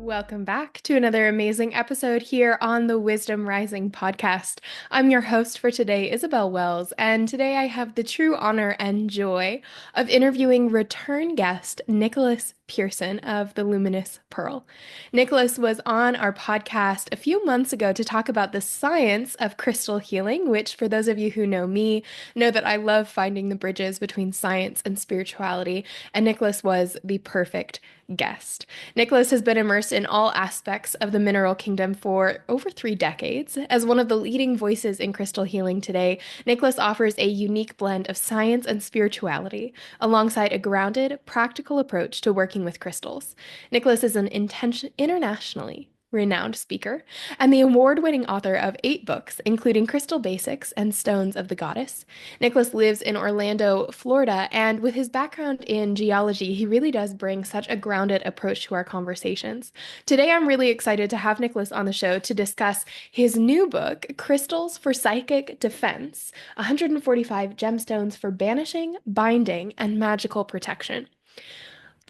Welcome back to another amazing episode here on the Wisdom Rising podcast. I'm your host for today, Isabel Wells, and today I have the true honor and joy of interviewing return guest Nicholas Pearson of the Luminous Pearl. Nicholas was on our podcast a few months ago to talk about the science of crystal healing, which, for those of you who know me, know that I love finding the bridges between science and spirituality, and Nicholas was the perfect guest. Nicholas has been immersed in all aspects of the mineral kingdom for over 3 decades. As one of the leading voices in crystal healing today, Nicholas offers a unique blend of science and spirituality, alongside a grounded, practical approach to working with crystals. Nicholas is an internationally renowned speaker and the award-winning author of 8 books, including Crystal Basics and Stones of the Goddess. Nicholas lives in Orlando, Florida, and with his background in geology, he really does bring such a grounded approach to our conversations. Today, I'm really excited to have Nicholas on the show to discuss his new book, Crystals for Psychic Defense: 145 Gemstones for Banishing, Binding, and Magical Protection.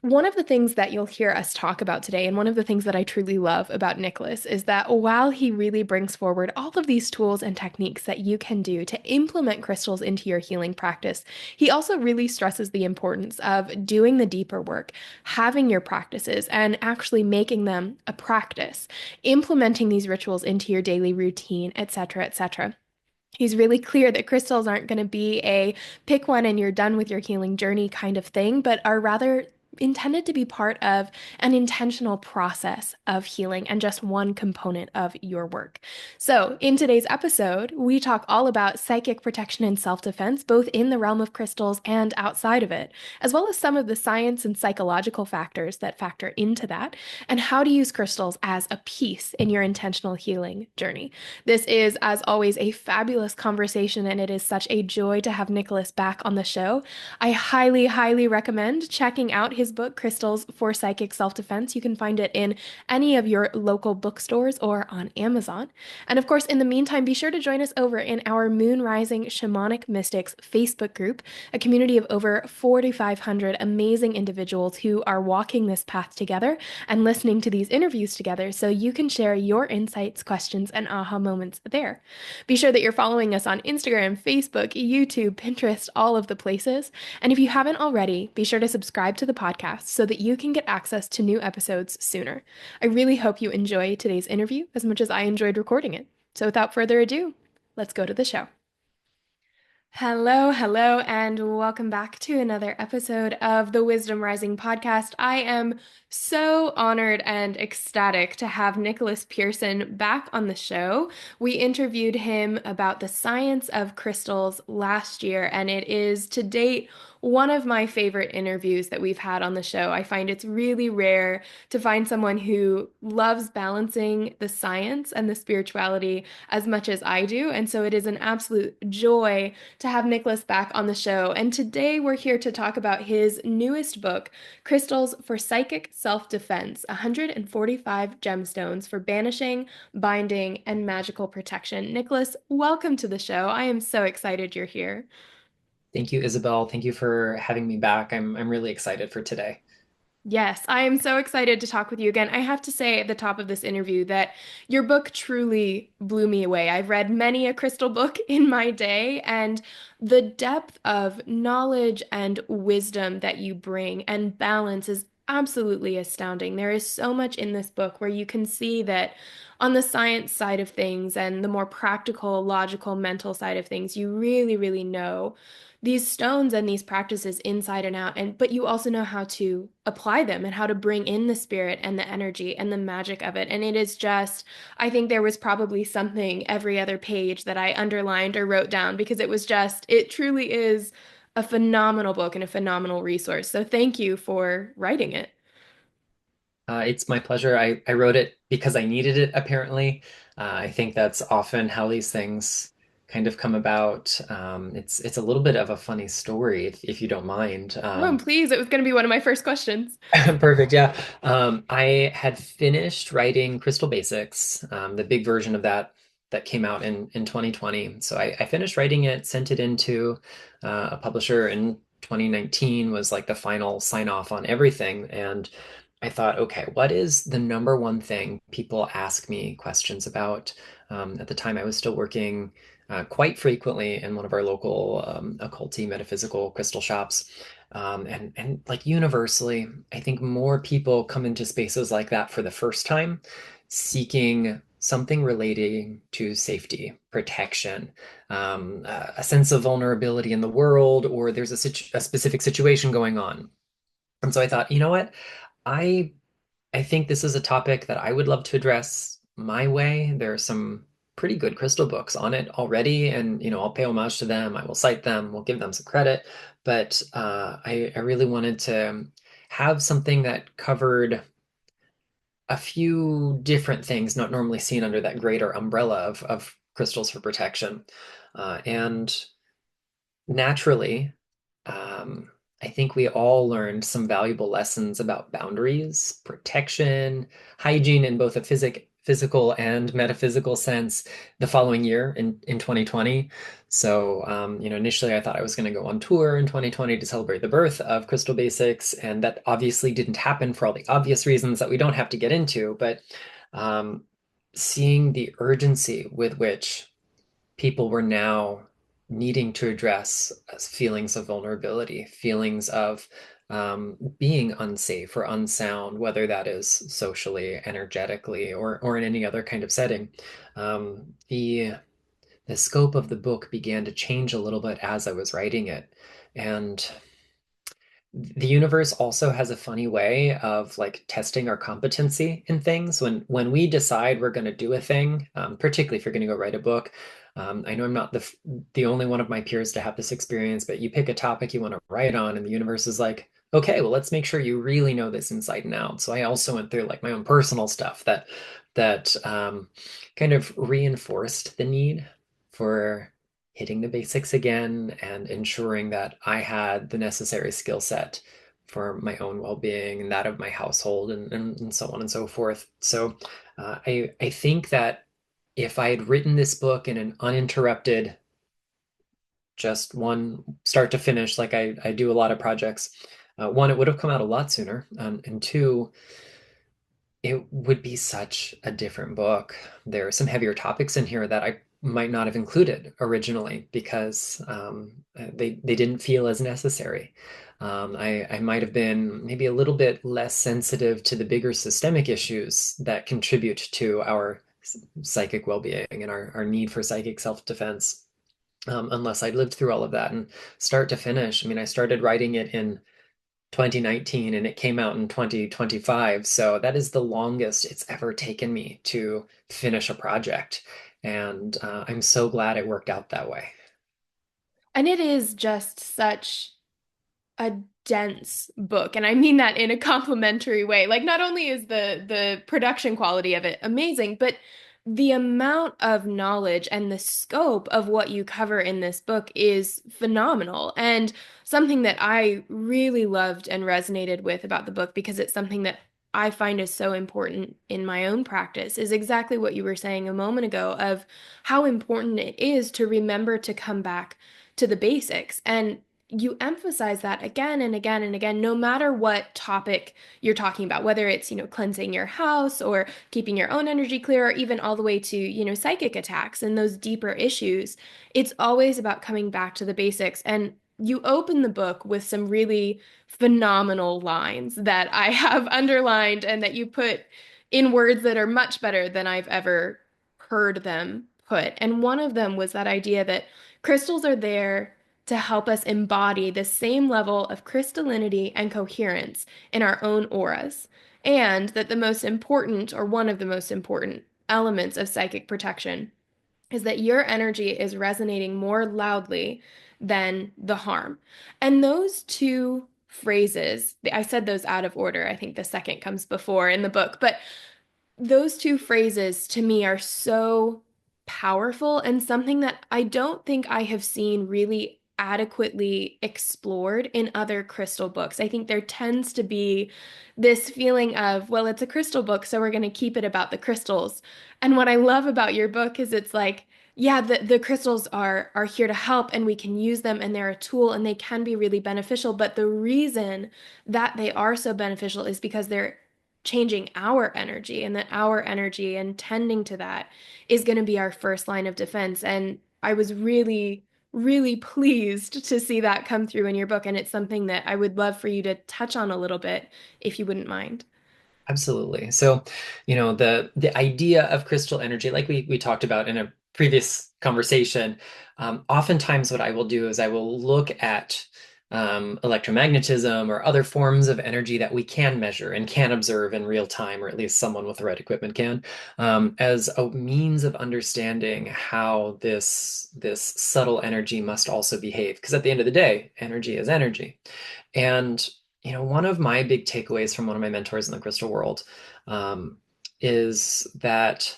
One of the things that you'll hear us talk about today, and one of the things that I truly love about Nicholas, is that while he really brings forward all of these tools and techniques that you can do to implement crystals into your healing practice, he also really stresses the importance of doing the deeper work, having your practices, and actually making them a practice, implementing these rituals into your daily routine, etc., etc. He's really clear that crystals aren't going to be a pick one and you're done with your healing journey kind of thing, but are rather intended to be part of an intentional process of healing and just one component of your work. So, in today's episode, we talk all about psychic protection and self-defense, both in the realm of crystals and outside of it, as well as some of the science and psychological factors that factor into that, and how to use crystals as a piece in your intentional healing journey. This is, as always, a fabulous conversation, and it is such a joy to have Nicholas back on the show. I highly, highly recommend checking out his book, Crystals for Psychic Self-Defense. You can find it in any of your local bookstores or on Amazon. And of course, in the meantime, be sure to join us over in our Moon Rising Shamanic Mystics Facebook group, a community of over 4,500 amazing individuals who are walking this path together and listening to these interviews together so you can share your insights, questions, and aha moments there. Be sure that you're following us on Instagram, Facebook, YouTube, Pinterest, all of the places. And if you haven't already, be sure to subscribe to the podcast so that you can get access to new episodes sooner. I really hope you enjoy today's interview as much as I enjoyed recording it. So without further ado, let's go to the show. Hello, hello, and welcome back to another episode of the Wisdom Rising podcast. I am so honored and ecstatic to have Nicholas Pearson back on the show. We interviewed him about the science of crystals last year, and it is to date one of my favorite interviews that we've had on the show. I find it's really rare to find someone who loves balancing the science and the spirituality as much as I do, and so it is an absolute joy to have Nicholas back on the show. And today we're here to talk about his newest book, Crystals for Psychic Self-Defense: 145 Gemstones for Banishing, Binding, and Magical Protection. Nicholas, welcome to the show. I am so excited you're here. Thank you, Isabel. Thank you for having me back. I'm really excited for today. Yes, I am so excited to talk with you again. I have to say at the top of this interview that your book truly blew me away. I've read many a crystal book in my day, and the depth of knowledge and wisdom that you bring and balance is absolutely astounding. There is so much in this book where you can see that on the science side of things and the more practical, logical, mental side of things, you really, really know these stones and these practices inside and out, and but you also know how to apply them and how to bring in the spirit and the energy and the magic of it. And it is just, I think there was probably something every other page that I underlined or wrote down because it was just, it truly is a phenomenal book and a phenomenal resource. So thank you for writing it. It's my pleasure. I wrote it because I needed it, apparently. I think that's often how these things kind of come about. It's a little bit of a funny story, if you don't mind. Oh, please, it was going to be one of my first questions. Perfect, yeah. I had finished writing Crystal Basics, the big version of that came out in 2020. So I finished writing it, sent it into a publisher in 2019, was like the final sign off on everything. And I thought, okay, what is the number one thing people ask me questions about? At the time, I was still working quite frequently in one of our local occulty metaphysical crystal shops. And like universally, I think more people come into spaces like that for the first time, seeking something relating to safety, protection, a sense of vulnerability in the world, or there's a specific situation going on. And so I thought, you know what? I I think this is a topic that I would love to address my way. There are some pretty good crystal books on it already, and I'll pay homage to them. I will cite them. We'll give them some credit. But I really wanted to have something that covered a few different things not normally seen under that greater umbrella of crystals for protection. And naturally, um, I think we all learned some valuable lessons about boundaries, protection, hygiene in both a physical and metaphysical sense the following year in 2020. So, initially I thought I was going to go on tour in 2020 to celebrate the birth of Crystal Basics, and that obviously didn't happen for all the obvious reasons that we don't have to get into, but um, seeing the urgency with which people were now needing to address feelings of vulnerability, feelings of being unsafe or unsound, whether that is socially, energetically, or in any other kind of setting. The scope of the book began to change a little bit as I was writing it, and the universe also has a funny way of like testing our competency in things. When we decide we're going to do a thing, particularly if you're going to go write a book. I know I'm not the only one of my peers to have this experience, but you pick a topic you want to write on, and the universe is like, okay, well, let's make sure you really know this inside and out. So I also went through like my own personal stuff that kind of reinforced the need for hitting the basics again and ensuring that I had the necessary skill set for my own well-being and that of my household and so on and so forth. So I think that if I had written this book in an uninterrupted, just one start to finish, like I do a lot of projects, one, it would have come out a lot sooner, and two, it would be such a different book. There are some heavier topics in here that I might not have included originally because they didn't feel as necessary. I might have been maybe a little bit less sensitive to the bigger systemic issues that contribute to our psychic well-being and our need for psychic self-defense. Unless I'd lived through all of that and start to finish. I mean, I started writing it in 2019 and it came out in 2025. So that is the longest it's ever taken me to finish a project. And I'm so glad it worked out that way. And it is just such a dense book, and I mean that in a complimentary way. Like, not only is the production quality of it amazing, but the amount of knowledge and the scope of what you cover in this book is phenomenal, and something that I really loved and resonated with about the book, because it's something that I find is so important in my own practice, is exactly what you were saying a moment ago of how important it is to remember to come back to the basics. And you emphasize that again and again and again, no matter what topic you're talking about, whether it's, cleansing your house or keeping your own energy clear, or even all the way to, psychic attacks and those deeper issues. It's always about coming back to the basics. And you open the book with some really phenomenal lines that I have underlined and that you put in words that are much better than I've ever heard them put. And one of them was that idea that crystals are there to help us embody the same level of crystallinity and coherence in our own auras, and that the most important, or one of the most important, elements of psychic protection is that your energy is resonating more loudly than the harm. And those two phrases, I said those out of order. I think the second comes before in the book, but those two phrases to me are so powerful and something that I don't think I have seen really adequately explored in other crystal books. I think there tends to be this feeling of, well, it's a crystal book, so we're going to keep it about the crystals. And what I love about your book is it's like, yeah, the crystals are here to help and we can use them and they're a tool and they can be really beneficial. But the reason that they are so beneficial is because they're changing our energy, and that our energy and tending to that is going to be our first line of defense. And I was really, really pleased to see that come through in your book. And it's something that I would love for you to touch on a little bit, if you wouldn't mind. Absolutely. So, the idea of crystal energy, like we talked about in a previous conversation, oftentimes what I will do is I will look at electromagnetism or other forms of energy that we can measure and can observe in real time, or at least someone with the right equipment can, as a means of understanding how this subtle energy must also behave. Because at the end of the day, energy is energy. And one of my big takeaways from one of my mentors in the crystal world um, is that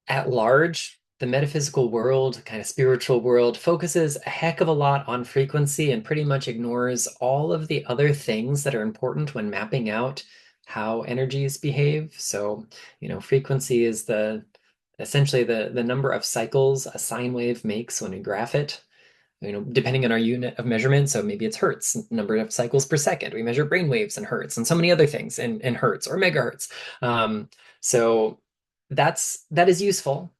at large, the metaphysical world, kind of spiritual world, focuses a heck of a lot on frequency and pretty much ignores all of the other things that are important when mapping out how energies behave. So, frequency is the essentially the number of cycles a sine wave makes when we graph it, depending on our unit of measurement. So maybe it's hertz, number of cycles per second. We measure brain waves in hertz and so many other things in hertz or megahertz. So that is useful,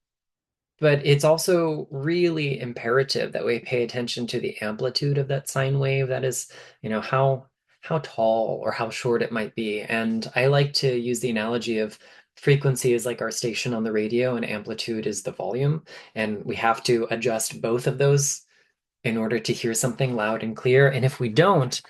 but it's also really imperative that we pay attention to the amplitude of that sine wave. That is, how tall or how short it might be. And I like to use the analogy of frequency is like our station on the radio and amplitude is the volume. And we have to adjust both of those in order to hear something loud and clear. And if we don't,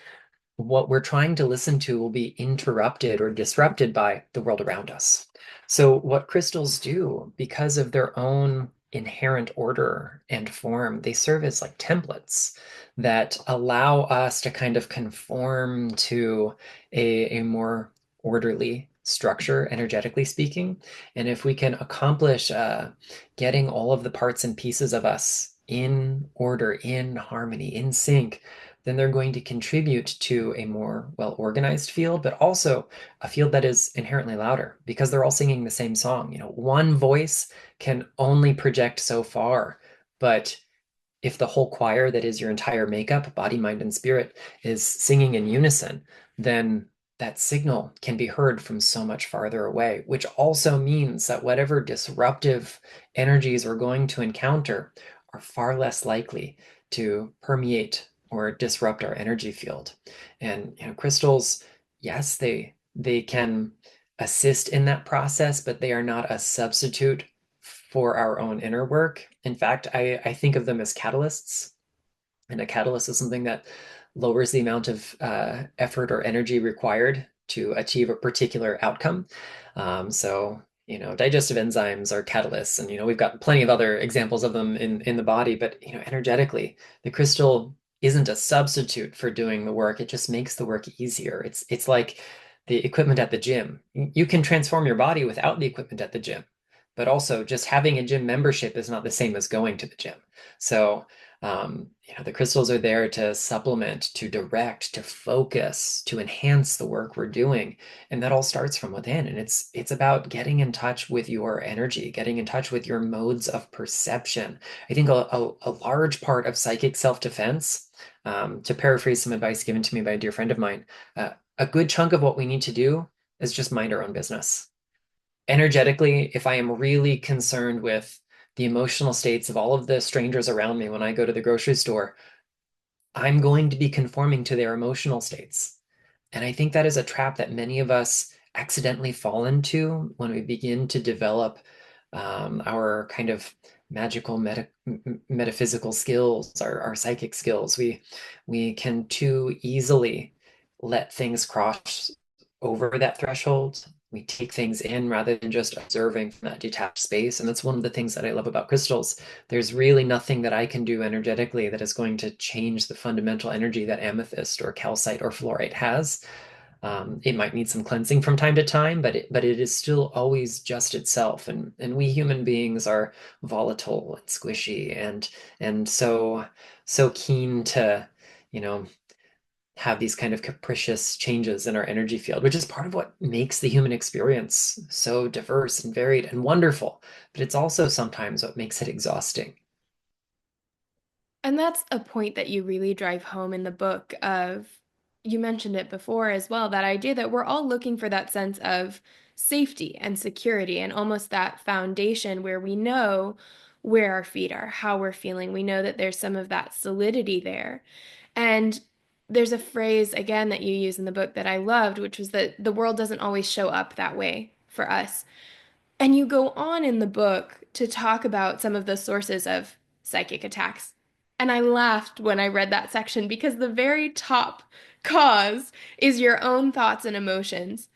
what we're trying to listen to will be interrupted or disrupted by the world around us. So, what crystals do, because of their own inherent order and form, they serve as like templates that allow us to kind of conform to a more orderly structure, energetically speaking. And if we can accomplish getting all of the parts and pieces of us in order, in harmony, in sync, then they're going to contribute to a more well-organized field, but also a field that is inherently louder because they're all singing the same song. One voice can only project so far, but if the whole choir that is your entire makeup, body, mind, and spirit, is singing in unison, then that signal can be heard from so much farther away, which also means that whatever disruptive energies we're going to encounter are far less likely to permeate or disrupt our energy field. And crystals, yes, they can assist in that process, but they are not a substitute for our own inner work. In fact, I think of them as catalysts. And a catalyst is something that lowers the amount of effort or energy required to achieve a particular outcome. Digestive enzymes are catalysts, and we've got plenty of other examples of them in the body. But energetically, the crystal isn't a substitute for doing the work. It just makes the work easier. It's like the equipment at the gym. You can transform your body without the equipment at the gym, but also just having a gym membership is not the same as going to the gym. So the crystals are there to supplement, to direct, to focus, to enhance the work we're doing. And that all starts from within. And it's about getting in touch with your energy, getting in touch with your modes of perception. I think a large part of psychic self-defense, to paraphrase some advice given to me by a dear friend of mine, a good chunk of what we need to do is just mind our own business. Energetically, if I am really concerned with the emotional states of all of the strangers around me when I go to the grocery store, I'm going to be conforming to their emotional states. And I think that is a trap that many of us accidentally fall into when we begin to develop our kind of magical metaphysical skills, our psychic skills. We can too easily let things cross over that threshold. We take things in rather than just observing from that detached space. And that's one of the things that I love about crystals. There's really nothing that I can do energetically that is going to change the fundamental energy that amethyst or calcite or fluorite has. It might need some cleansing from time to time, but it is still always just itself. And we human beings are volatile and squishy and so keen to, you know, have these kind of capricious changes in our energy field, which is part of what makes the human experience so diverse and varied and wonderful. But it's also sometimes what makes it exhausting. And that's a point that you really drive home in the book of you mentioned it before as well, that idea that we're all looking for that sense of safety and security and almost that foundation where we know where our feet are, how we're feeling. We know that there's some of that solidity there. And there's a phrase again that you use in the book that I loved, which was that the world doesn't always show up that way for us. And you go on in the book to talk about some of the sources of psychic attacks. And I laughed when I read that section because the very top cause is your own thoughts and emotions.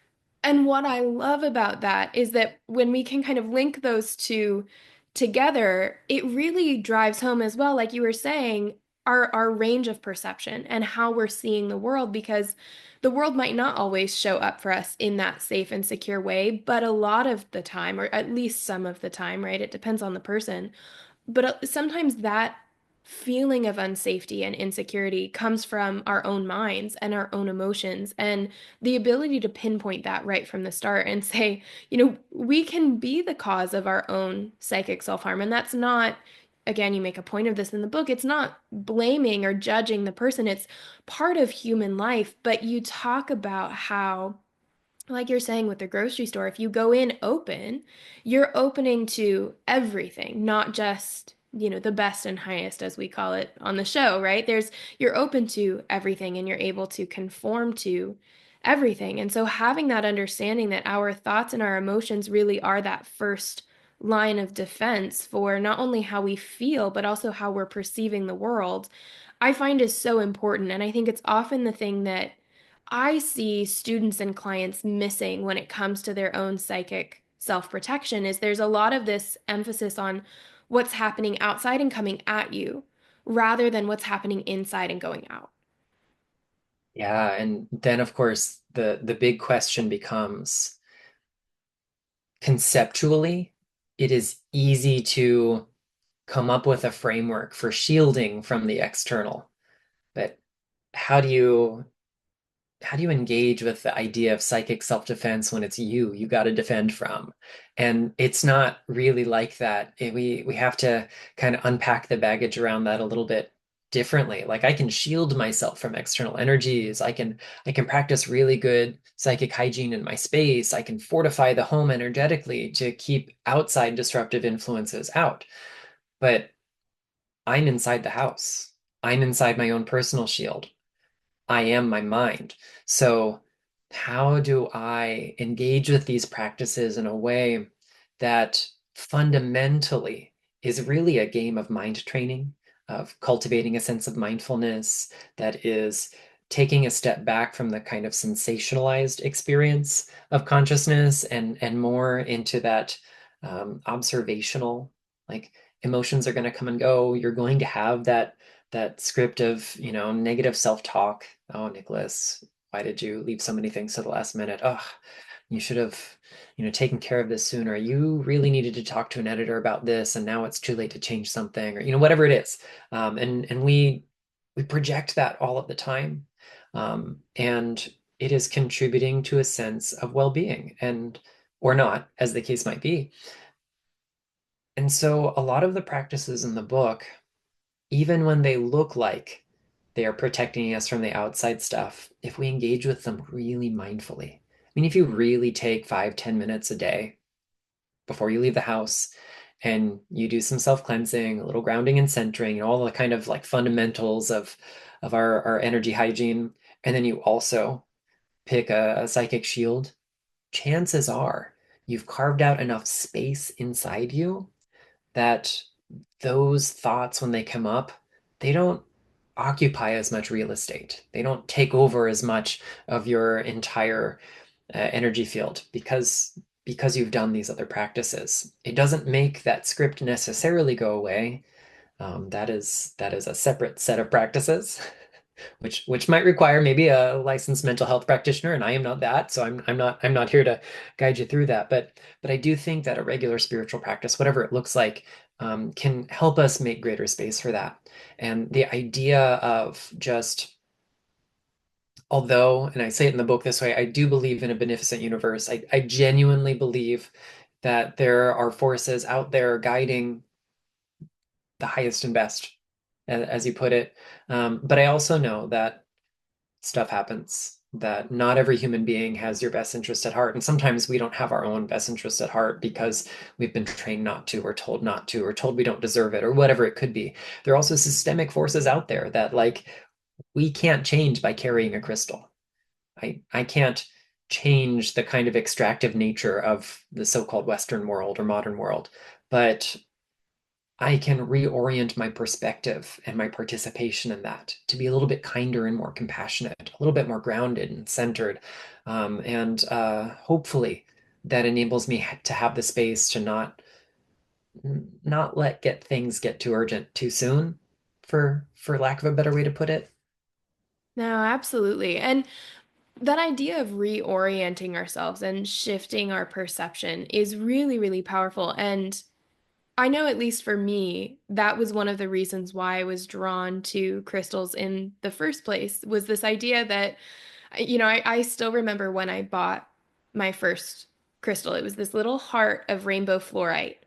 And what I love about that is that when we can kind of link those two together, it really drives home as well, like you were saying, our range of perception and how we're seeing the world, because the world might not always show up for us in that safe and secure way, but a lot of the time, or at least some of the time, right? It depends on the person. But sometimes that feeling of unsafety and insecurity comes from our own minds and our own emotions, and the ability to pinpoint that right from the start and say, we can be the cause of our own psychic self-harm. And that's not, again, you make a point of this in the book, it's not blaming or judging the person, it's part of human life. But you talk about how, like you're saying with the grocery store, if you go in open, you're opening to everything, not just, the best and highest, as we call it on the show, right? You're open to everything and you're able to conform to everything. And so having that understanding that our thoughts and our emotions really are that first line of defense for not only how we feel, but also how we're perceiving the world, I find is so important. And I think it's often the thing that I see students and clients missing when it comes to their own psychic self-protection is there's a lot of this emphasis on what's happening outside and coming at you rather than what's happening inside and going out. Yeah, and then of course the big question becomes conceptually, it is easy to come up with a framework for shielding from the external, but how do you how do you engage with the idea of psychic self-defense when it's you got to defend from? And it's not really like that. We have to kind of unpack the baggage around that a little bit differently. Like I can shield myself from external energies. I can practice really good psychic hygiene in my space. I can fortify the home energetically to keep outside disruptive influences out. But I'm inside the house. I'm inside my own personal shield. I am my mind. So, how do I engage with these practices in a way that fundamentally is really a game of mind training, of cultivating a sense of mindfulness that is taking a step back from the kind of sensationalized experience of consciousness and more into that observational, like emotions are going to come and go. You're going to have that script of, negative self-talk. Oh, Nicholas, why did you leave so many things to the last minute? Oh, you should have, taken care of this sooner. You really needed to talk to an editor about this, and now it's too late to change something, or, whatever it is. And we project that all of the time. And it is contributing to a sense of well-being and or not, as the case might be. And so a lot of the practices in the book, even when they look like they are protecting us from the outside stuff, if we engage with them really mindfully. I mean, if you really take 5, 10 minutes a day before you leave the house and you do some self-cleansing, a little grounding and centering, and all the kind of like fundamentals of our energy hygiene, and then you also pick a psychic shield, chances are you've carved out enough space inside you that those thoughts, when they come up, they don't occupy as much real estate. They don't take over as much of your entire energy field because you've done these other practices. It doesn't make that script necessarily go away. That is a separate set of practices, which might require maybe a licensed mental health practitioner, and I am not that, so I'm not here to guide you through that. But I do think that a regular spiritual practice, whatever it looks like, can help us make greater space for that. And the idea of just, although, and I say it in the book this way, I do believe in a beneficent universe. I genuinely believe that there are forces out there guiding the highest and best, as you put it. But I also know that stuff happens, that not every human being has your best interest at heart. And sometimes we don't have our own best interest at heart because we've been trained not to, or told we don't deserve it, or whatever it could be. There are also systemic forces out there that, like, we can't change by carrying a crystal. I can't change the kind of extractive nature of the so-called Western world or modern world, but I can reorient my perspective and my participation in that to be a little bit kinder and more compassionate, a little bit more grounded and centered. And hopefully that enables me to have the space to not let get things get too urgent too soon, for lack of a better way to put it. No, absolutely. And that idea of reorienting ourselves and shifting our perception is really, really powerful. And I know, at least for me, that was one of the reasons why I was drawn to crystals in the first place, was this idea that, I still remember when I bought my first crystal. It was this little heart of rainbow fluorite.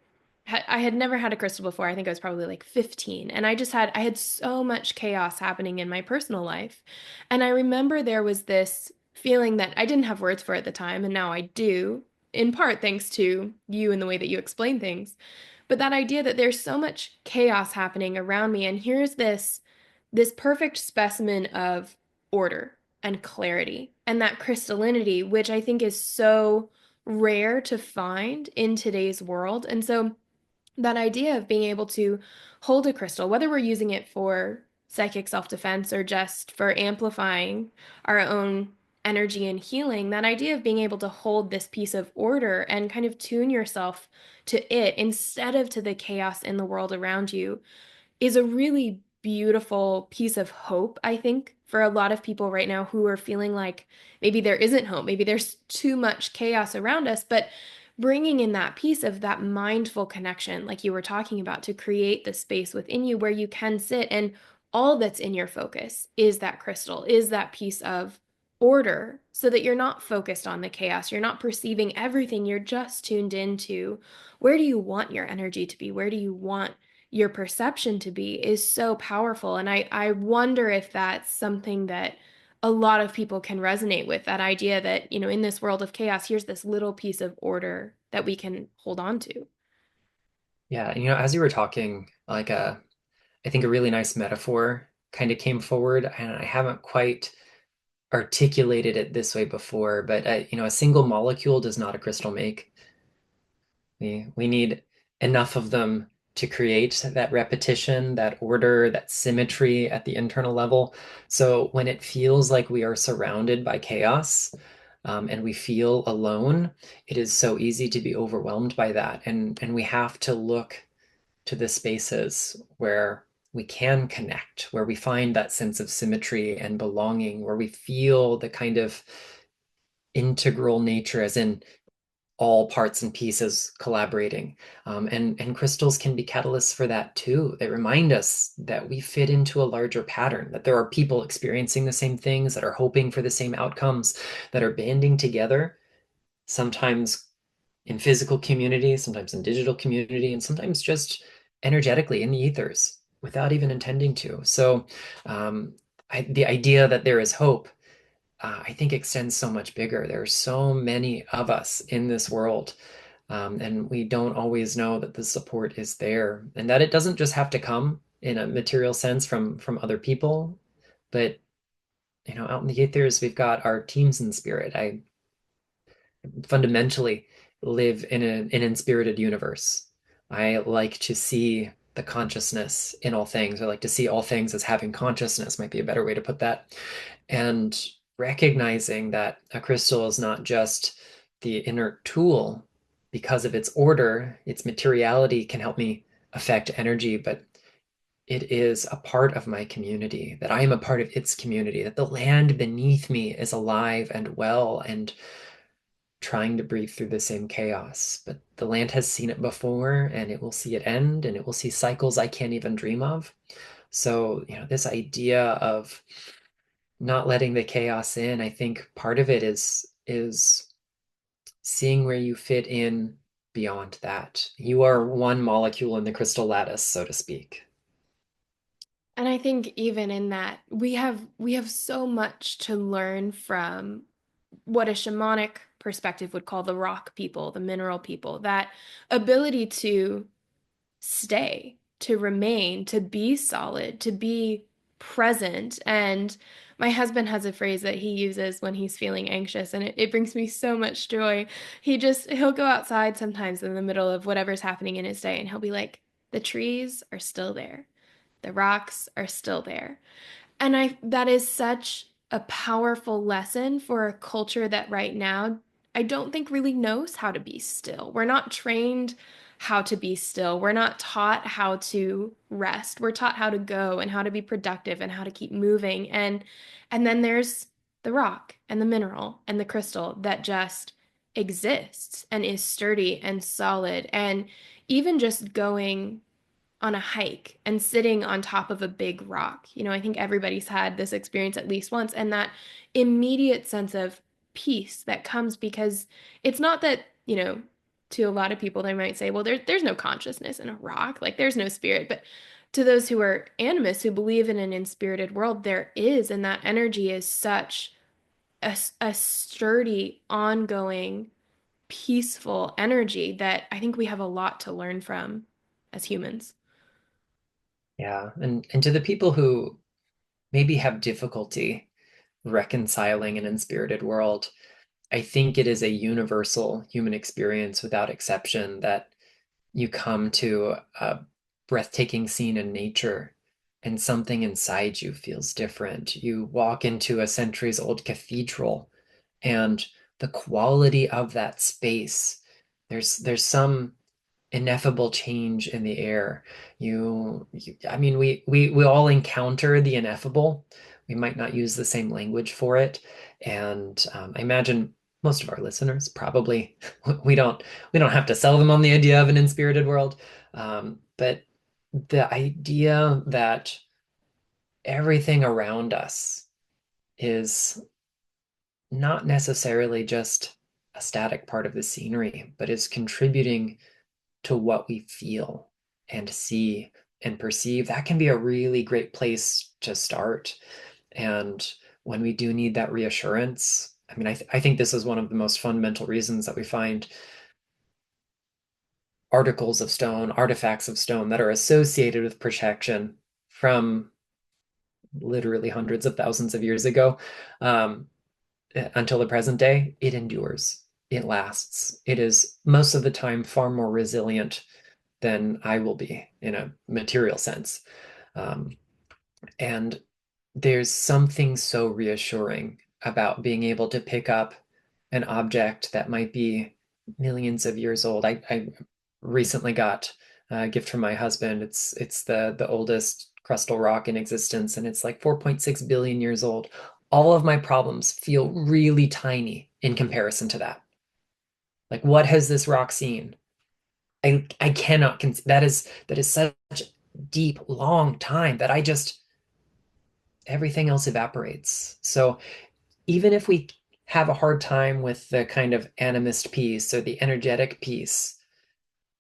I had never had a crystal before. I think I was probably like 15. And I had so much chaos happening in my personal life. And I remember there was this feeling that I didn't have words for at the time, and now I do, in part thanks to you and the way that you explain things. But that idea that there's so much chaos happening around me, and here's this perfect specimen of order and clarity and that crystallinity, which I think is so rare to find in today's world. And so that idea of being able to hold a crystal, whether we're using it for psychic self-defense or just for amplifying our own energy and healing, that idea of being able to hold this piece of order and kind of tune yourself to it instead of to the chaos in the world around you is a really beautiful piece of hope, I think, for a lot of people right now who are feeling like maybe there isn't hope, maybe there's too much chaos around us, but bringing in that piece of that mindful connection, like you were talking about, to create the space within you where you can sit and all that's in your focus is that crystal, is that piece of order, so that you're not focused on the chaos. You're not perceiving everything. You're just tuned into where do you want your energy to be? Where do you want your perception to be is so powerful. And I wonder if that's something that a lot of people can resonate with, that idea that, in this world of chaos, here's this little piece of order that we can hold on to. Yeah, and as you were talking, like I think a really nice metaphor kind of came forward, and I haven't quite articulated it this way before, but a single molecule does not a crystal make. We need enough of them to create that repetition, that order, that symmetry at the internal level. So when it feels like we are surrounded by chaos, and we feel alone, it is so easy to be overwhelmed by that. And we have to look to the spaces where we can connect, where we find that sense of symmetry and belonging, where we feel the kind of integral nature, as in all parts and pieces collaborating. And crystals can be catalysts for that too. They remind us that we fit into a larger pattern, that there are people experiencing the same things, that are hoping for the same outcomes, that are banding together, sometimes in physical community, sometimes in digital community, and sometimes just energetically in the ethers without even intending to. So um, the idea that there is hope, I think extends so much bigger. There are so many of us in this world, and we don't always know that the support is there, and that it doesn't just have to come in a material sense from other people, but out in the ethers, we've got our teams in spirit. I fundamentally live in an inspirited universe. I like to see the consciousness in all things. I like to see all things as having consciousness, might be a better way to put that. And recognizing that a crystal is not just the inert tool because of its order, its materiality can help me affect energy, but it is a part of my community, that I am a part of its community, that the land beneath me is alive and well and trying to breathe through the same chaos. But the land has seen it before, and it will see it end, and it will see cycles I can't even dream of. So, this idea of not letting the chaos in, I think part of it is seeing where you fit in beyond that. You are one molecule in the crystal lattice, so to speak. And I think even in that, we have so much to learn from what a shamanic perspective would call the rock people, the mineral people, that ability to stay, to remain, to be solid, to be present. And my husband has a phrase that he uses when he's feeling anxious, and it brings me so much joy. He'll go outside sometimes in the middle of whatever's happening in his day, and he'll be like, the trees are still there, the rocks are still there. And I that is such a powerful lesson for a culture that right now I don't think really knows how to be still. We're not trained how to be still. We're not taught how to rest. We're taught how to go and how to be productive and how to keep moving. And then there's the rock and the mineral and the crystal that just exists and is sturdy and solid. And even just going on a hike and sitting on top of a big rock. I think everybody's had this experience at least once, and that immediate sense of peace that comes because it's not that, to a lot of people, they might say, well, there's no consciousness in a rock, like there's no spirit. But to those who are animists who believe in an inspirited world, there is, and that energy is such a sturdy, ongoing, peaceful energy that I think we have a lot to learn from as humans. Yeah. And to the people who maybe have difficulty reconciling an unspirited world, I think it is a universal human experience without exception that you come to a breathtaking scene in nature and something inside you feels different. You walk into a centuries old cathedral and the quality of that space, there's some ineffable change in the air. I mean, we all encounter the ineffable. We might not use the same language for it, and I imagine most of our listeners probably we don't we don't have to sell them on the idea of an inspirited world, but the idea that everything around us is not necessarily just a static part of the scenery, but is contributing to what we feel and see and perceive, that can be a really great place to start. And when we do need that reassurance, I mean, I think this is one of the most fundamental reasons that we find articles of stone, artifacts of stone that are associated with protection from literally hundreds of thousands of years ago, um, until the present day. It endures, it lasts. It is most of the time far more resilient than I will be in a material sense. Um, and there's something so reassuring about being able to pick up an object that might be millions of years old. I recently got a gift from my husband. It's the oldest crustal rock in existence, and it's like 4.6 billion years old. All of my problems feel really tiny in comparison to that. Like, what has this rock seen? I cannot that is such deep, long time that I just everything else evaporates. So even if we have a hard time with the kind of animist piece or the energetic piece,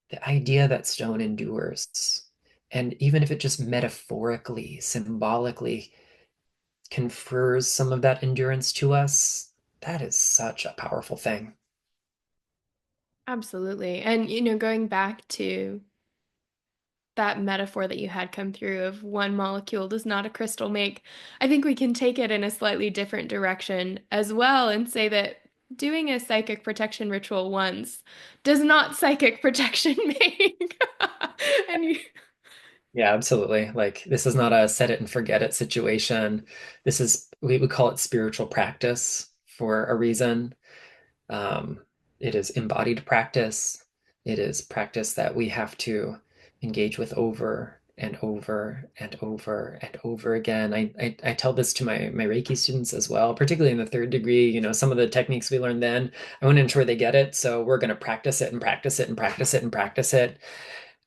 the idea that stone endures, and even if it just metaphorically, symbolically confers some of that endurance to us, that is such a powerful thing. Absolutely. And, going back to that metaphor that you had come through of one molecule does not a crystal make, I think we can take it in a slightly different direction as well and say that doing a psychic protection ritual once does not psychic protection make. And Yeah, absolutely. Like this is not a set it and forget it situation. This is we would call it spiritual practice for a reason. Um, it is embodied practice. It is practice that we have to engage with over and over and over and over again. I tell this to my Reiki students as well, particularly in the third degree. Some of the techniques we learned then, I want to ensure they get it. So we're going to practice it and practice it and practice it and practice it.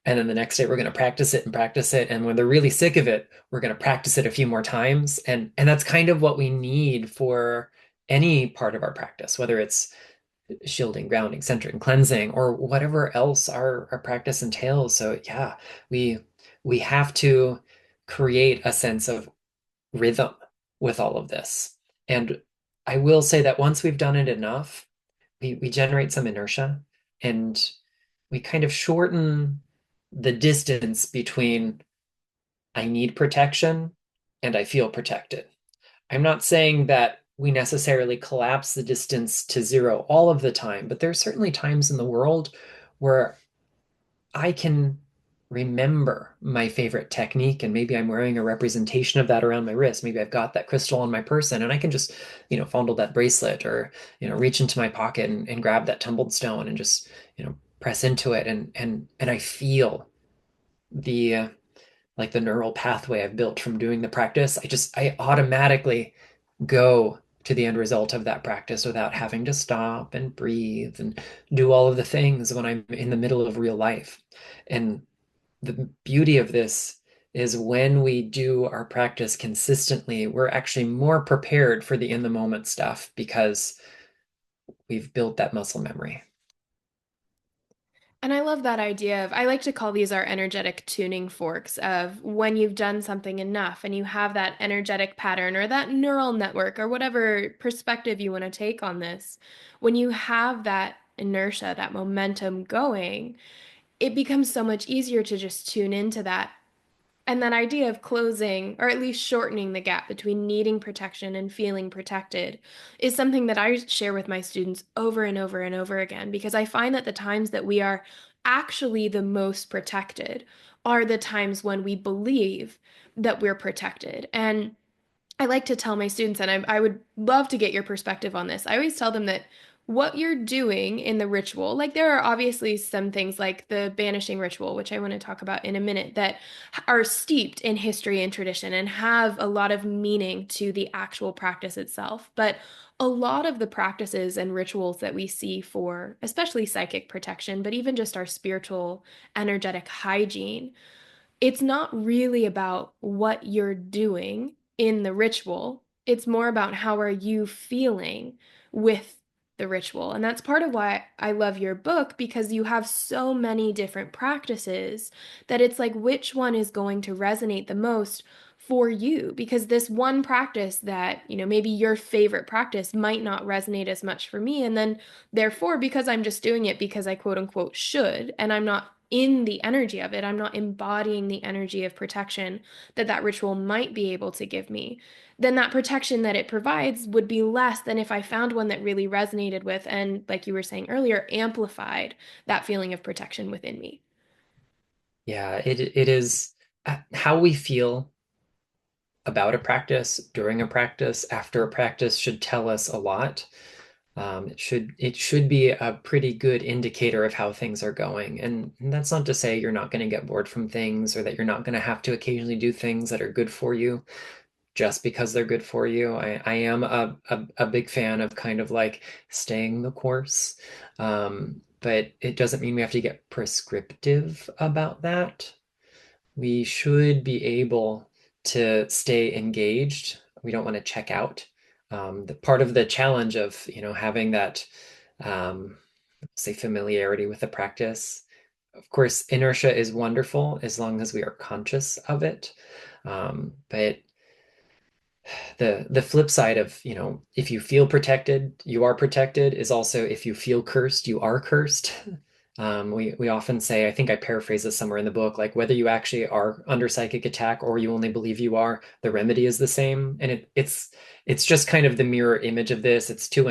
And then the next day we're going to practice it and practice it. And when they're really sick of it, we're going to practice it a few more times. And that's kind of what we need for any part of our practice, whether it's shielding, grounding, centering, cleansing, or whatever else our practice entails. So yeah, we we have to create a sense of rhythm with all of this. And I will say that once we've done it enough, we generate some inertia and we kind of shorten the distance between I need protection and I feel protected. I'm not saying that we necessarily collapse the distance to zero all of the time, but there are certainly times in the world where I can remember my favorite technique, and maybe I'm wearing a representation of that around my wrist. Maybe I've got that crystal on my person, and I can just, fondle that bracelet or, reach into my pocket and grab that tumbled stone and just, press into it, and I feel the like the neural pathway I've built from doing the practice. I automatically go to the end result of that practice without having to stop and breathe and do all of the things when I'm in the middle of real life. And the beauty of this is when we do our practice consistently, we're actually more prepared for the in the moment stuff because we've built that muscle memory. And I love that idea of, I like to call these our energetic tuning forks of when you've done something enough and you have that energetic pattern or that neural network or whatever perspective you want to take on this. When you have that inertia, that momentum going, it becomes so much easier to just tune into that. And that idea of closing, or at least shortening the gap between needing protection and feeling protected, is something that I share with my students over and over and over again, because I find that the times that we are actually the most protected are the times when we believe that we're protected. And I like to tell my students, and I would love to get your perspective on this. I always tell them that what you're doing in the ritual, like there are obviously some things like the banishing ritual, which I want to talk about in a minute, that are steeped in history and tradition and have a lot of meaning to the actual practice itself. But a lot of the practices and rituals that we see for, especially psychic protection, but even just our spiritual, energetic hygiene, it's not really about what you're doing in the ritual. It's more about how are you feeling with the ritual. And that's part of why I love your book, because you have so many different practices that it's like which one is going to resonate the most for you, because this one practice that, maybe your favorite practice might not resonate as much for me, and then therefore because I'm just doing it because I quote unquote should, and I'm not in the energy of it, I'm not embodying the energy of protection that that ritual might be able to give me, then that protection that it provides would be less than if I found one that really resonated with and, like you were saying earlier, amplified that feeling of protection within me. Yeah, it is how we feel about a practice, during a practice, after a practice should tell us a lot. It should be a pretty good indicator of how things are going. And that's not to say you're not going to get bored from things or that you're not going to have to occasionally do things that are good for you just because they're good for you. I am a big fan of kind of like staying the course. But it doesn't mean we have to get prescriptive about that. We should be able to stay engaged. We don't want to check out. The part of the challenge of, having that, um, say, familiarity with the practice. Of course, inertia is wonderful as long as we are conscious of it. But the flip side of, if you feel protected, you are protected, is also if you feel cursed, you are cursed. We often say, I think I paraphrase this somewhere in the book, like whether you actually are under psychic attack or you only believe you are, the remedy is the same. And it's just kind of the mirror image of this. It's two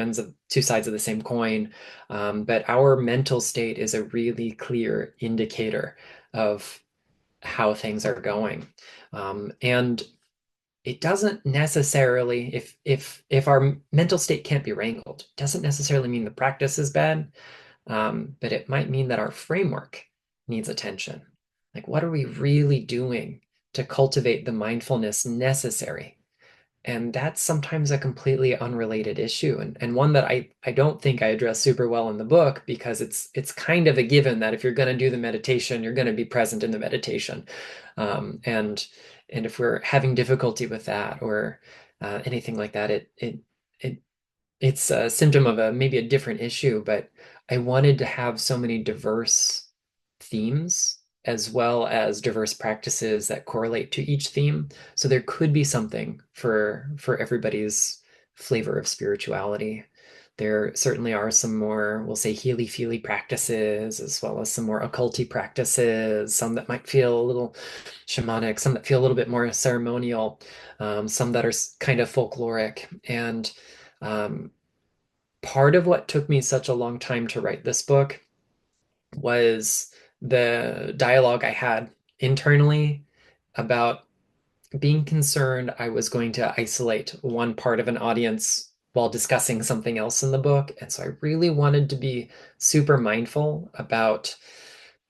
sides of the same coin. But our mental state is a really clear indicator of how things are going. And it doesn't necessarily, if our mental state can't be wrangled, doesn't necessarily mean the practice is bad, but it might mean that our framework needs attention. Like, what are we really doing to cultivate the mindfulness necessary? And that's sometimes a completely unrelated issue, and one that I don't think I address super well in the book because it's kind of a given that if you're going to do the meditation, you're going to be present in the meditation. And if we're having difficulty with that or anything like that, it it's a symptom of maybe a different issue. But I wanted to have so many diverse themes as well as diverse practices that correlate to each theme. So there could be something for everybody's flavor of spirituality. There certainly are some more, we'll say, healy-feely practices, as well as some more occulty practices, some that might feel a little shamanic, some that feel a little bit more ceremonial, some that are kind of folkloric. And um, part of what took me such a long time to write this book was the dialogue I had internally about being concerned I was going to isolate one part of an audience while discussing something else in the book. And so I really wanted to be super mindful about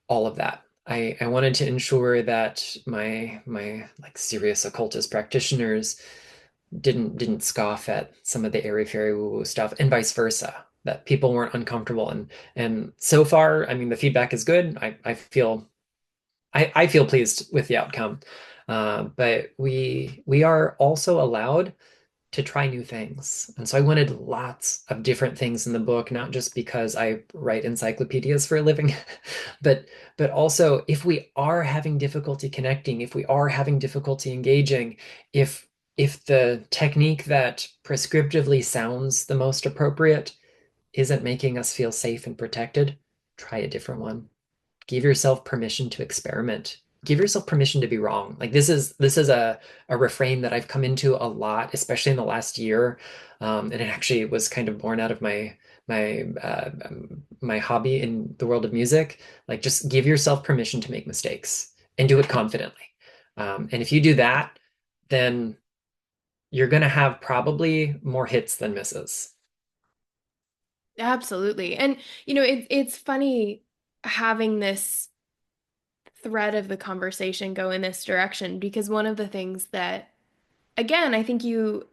all of that. I wanted to ensure that my like serious occultist practitioners didn't scoff at some of the airy fairy woo woo stuff, and vice versa. That people weren't uncomfortable, and so far, I mean, the feedback is good. I feel pleased with the outcome. But we are also allowed to try new things. And so I wanted lots of different things in the book, not just because I write encyclopedias for a living, but but also if we are having difficulty connecting, if we are having difficulty engaging, if the technique that prescriptively sounds the most appropriate isn't making us feel safe and protected, try a different one. Give yourself permission to experiment. Give yourself permission to be wrong. Like this is a refrain that I've come into a lot, especially in the last year. And it actually was kind of born out of my hobby in the world of music. Like just give yourself permission to make mistakes and do it confidently. And if you do that, then you're going to have probably more hits than misses. Absolutely. And it's funny having this thread of the conversation go in this direction because one of the things that, again, I think you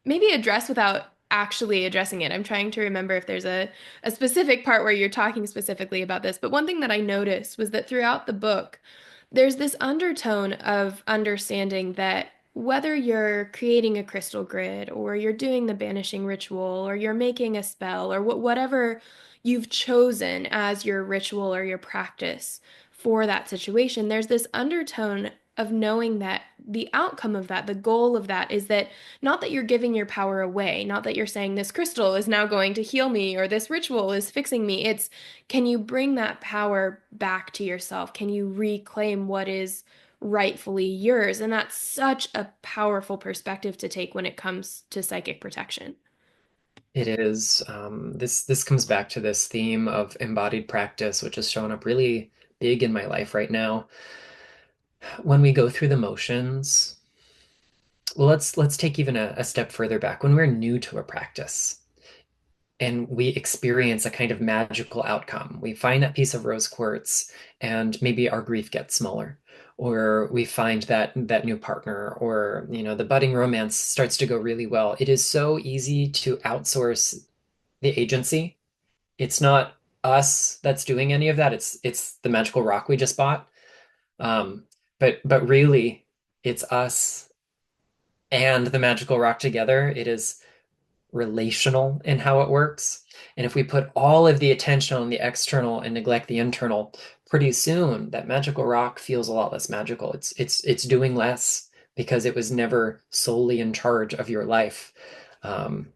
maybe address without actually addressing it. I'm trying to remember if there's a specific part where you're talking specifically about this. But one thing that I noticed was that throughout the book, there's this undertone of understanding that whether you're creating a crystal grid or you're doing the banishing ritual or you're making a spell or whatever you've chosen as your ritual or your practice for that situation, there's this undertone of knowing that the outcome of that, the goal of that is that not that you're giving your power away, not that you're saying this crystal is now going to heal me or this ritual is fixing me. It's can you bring that power back to yourself? Can you reclaim what is rightfully yours? And that's such a powerful perspective to take when it comes to psychic protection. It is. This comes back to this theme of embodied practice, which is showing up really big in my life right now. When we go through the motions, well, let's take even a step further back. When we're new to a practice and we experience a kind of magical outcome, we find that piece of rose quartz, and maybe our grief gets smaller, or we find that new partner, or the budding romance starts to go really well. It is so easy to outsource the agency. It's not us that's doing any of that. It's the magical rock we just bought. Um, but really, it's us and the magical rock together. It is relational in how it works. And if we put all of the attention on the external and neglect the internal, pretty soon that magical rock feels a lot less magical. It's doing less because it was never solely in charge of your life. Um,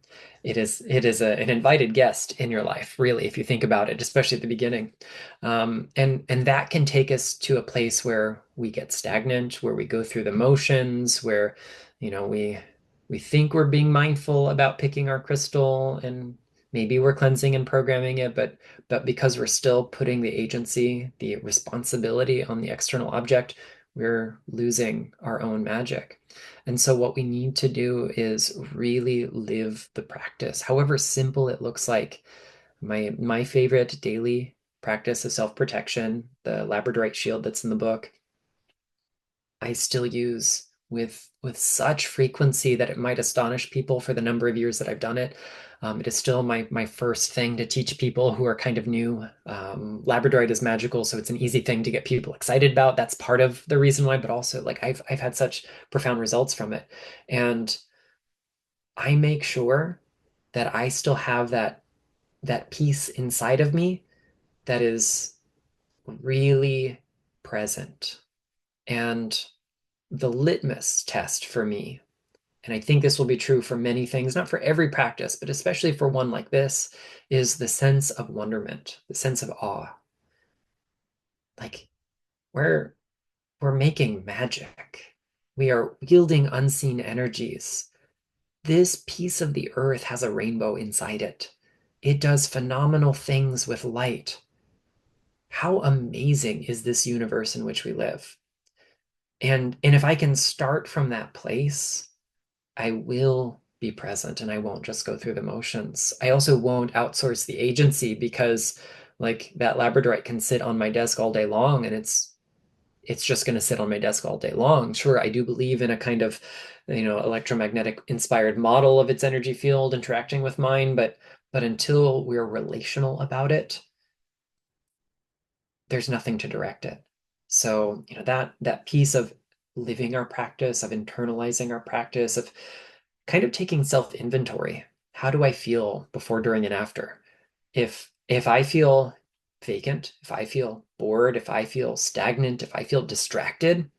it is an invited guest in your life, really, if you think about it, especially at the beginning. And that can take us to a place where we get stagnant, where we go through the motions, where we think we're being mindful about picking our crystal, and maybe we're cleansing and programming it, but because we're still putting the agency, the responsibility on the external object, we're losing our own magic. And so what we need to do is really live the practice, however simple it looks like. My favorite daily practice is self-protection, the Labradorite shield that's in the book. I still use with such frequency that it might astonish people for the number of years that I've done it. It is still my first thing to teach people who are kind of new. Labradorite is magical, so it's an easy thing to get people excited about. That's part of the reason why, but also like I've had such profound results from it. And I make sure that I still have that piece inside of me that is really present. And the litmus test for me, and I think this will be true for many things, not for every practice, but especially for one like this, is the sense of wonderment, the sense of awe. Like we're we're making magic. We are wielding unseen energies. This piece of the earth has a rainbow inside it. It does phenomenal things with light. How amazing is this universe in which we live? And if I can start from that place, I will be present and I won't just go through the motions. I also won't outsource the agency because like that Labradorite can sit on my desk all day long and it's just going to sit on my desk all day long. Sure, I do believe in a kind of, electromagnetic inspired model of its energy field interacting with mine, but until we're relational about it, there's nothing to direct it. So, that piece of living our practice, of internalizing our practice, of kind of taking self-inventory. How do I feel before, during, and after? If I feel vacant, if I feel bored, if I feel stagnant, if I feel distracted,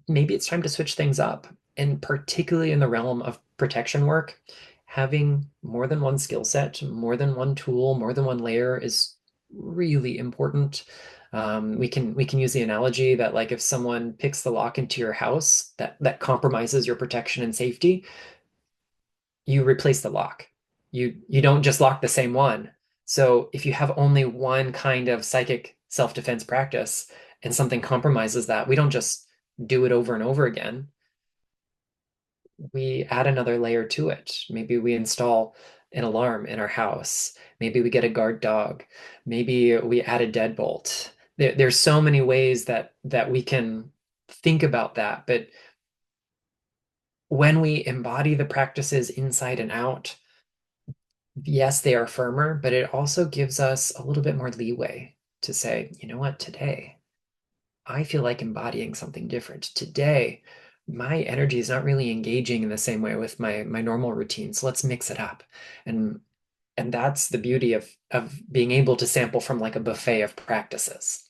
maybe it's time to switch things up. And particularly in the realm of protection work, having more than one skill set, more than one tool, more than one layer is really important. We can use the analogy that like if someone picks the lock into your house, that compromises your protection and safety, you replace the lock. You don't just lock the same one. So if you have only one kind of psychic self-defense practice and something compromises that, we don't just do it over and over again. We add another layer to it. Maybe we install an alarm in our house. Maybe we get a guard dog. Maybe we add a deadbolt. There's so many ways that we can think about that. But when we embody the practices inside and out, yes, they are firmer, but it also gives us a little bit more leeway to say, you know what, today I feel like embodying something different. Today, my energy is not really engaging in the same way with my normal routine. So let's mix it up. And and that's the beauty of being able to sample from like a buffet of practices.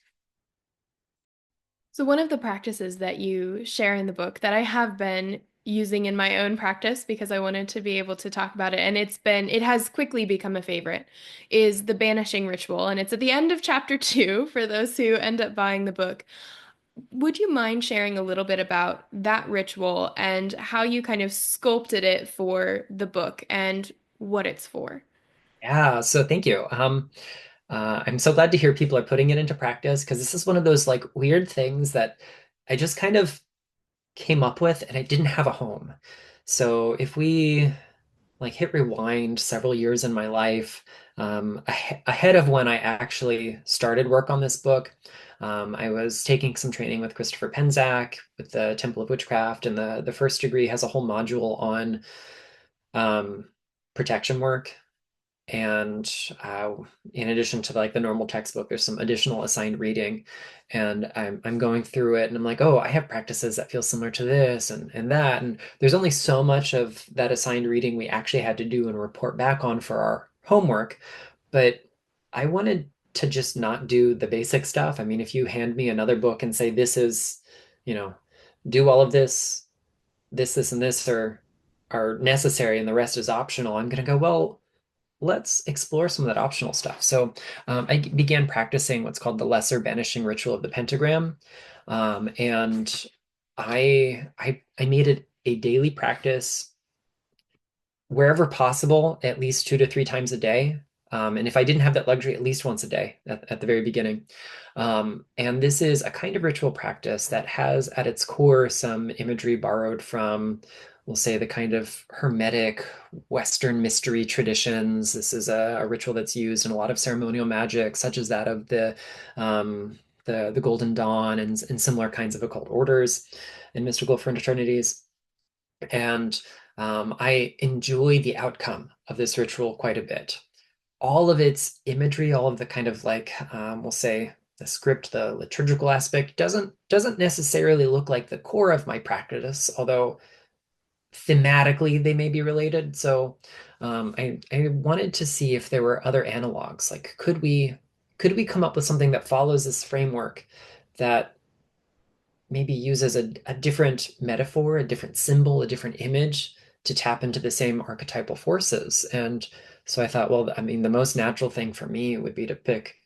So, one of the practices that you share in the book that I have been using in my own practice because I wanted to be able to talk about it, and it has quickly become a favorite, is the banishing ritual. And it's at the end of chapter 2 for those who end up buying the book. Would you mind sharing a little bit about that ritual and how you kind of sculpted it for the book and what it's for? Yeah, so thank you. I'm so glad to hear people are putting it into practice because this is one of those like weird things that I just kind of came up with and I didn't have a home. So if we like hit rewind several years in my life, ahead of when I actually started work on this book, I was taking some training with Christopher Penczak with the Temple of Witchcraft, and the first degree has a whole module on um, protection work. And in addition to like the normal textbook, there's some additional assigned reading, and I'm going through it, and I'm like, oh, I have practices that feel similar to this and that, and there's only so much of that assigned reading we actually had to do and report back on for our homework, but I wanted to just not do the basic stuff. I mean, if you hand me another book and say this is, you know, do all of this, and this are necessary, and the rest is optional, I'm gonna go, well, let's explore some of that optional stuff. So I began practicing what's called the lesser banishing ritual of the pentagram. And I made it a daily practice wherever possible, at least 2 to 3 times a day. And if I didn't have that luxury, at least once a day at the very beginning. And this is a kind of ritual practice that has at its core some imagery borrowed from, we'll say, the kind of Hermetic Western mystery traditions. This is a ritual that's used in a lot of ceremonial magic, such as that of the Golden Dawn and similar kinds of occult orders and mystical fraternities. And I enjoy the outcome of this ritual quite a bit. All of its imagery, all of the kind of like, we'll say, the script, the liturgical aspect doesn't necessarily look like the core of my practice, although thematically they may be related. So I wanted to see if there were other analogs. Like, could we could we come up with something that follows this framework that maybe uses a different metaphor, a different symbol, a different image to tap into the same archetypal forces? And so I thought, well, I mean, the most natural thing for me would be to pick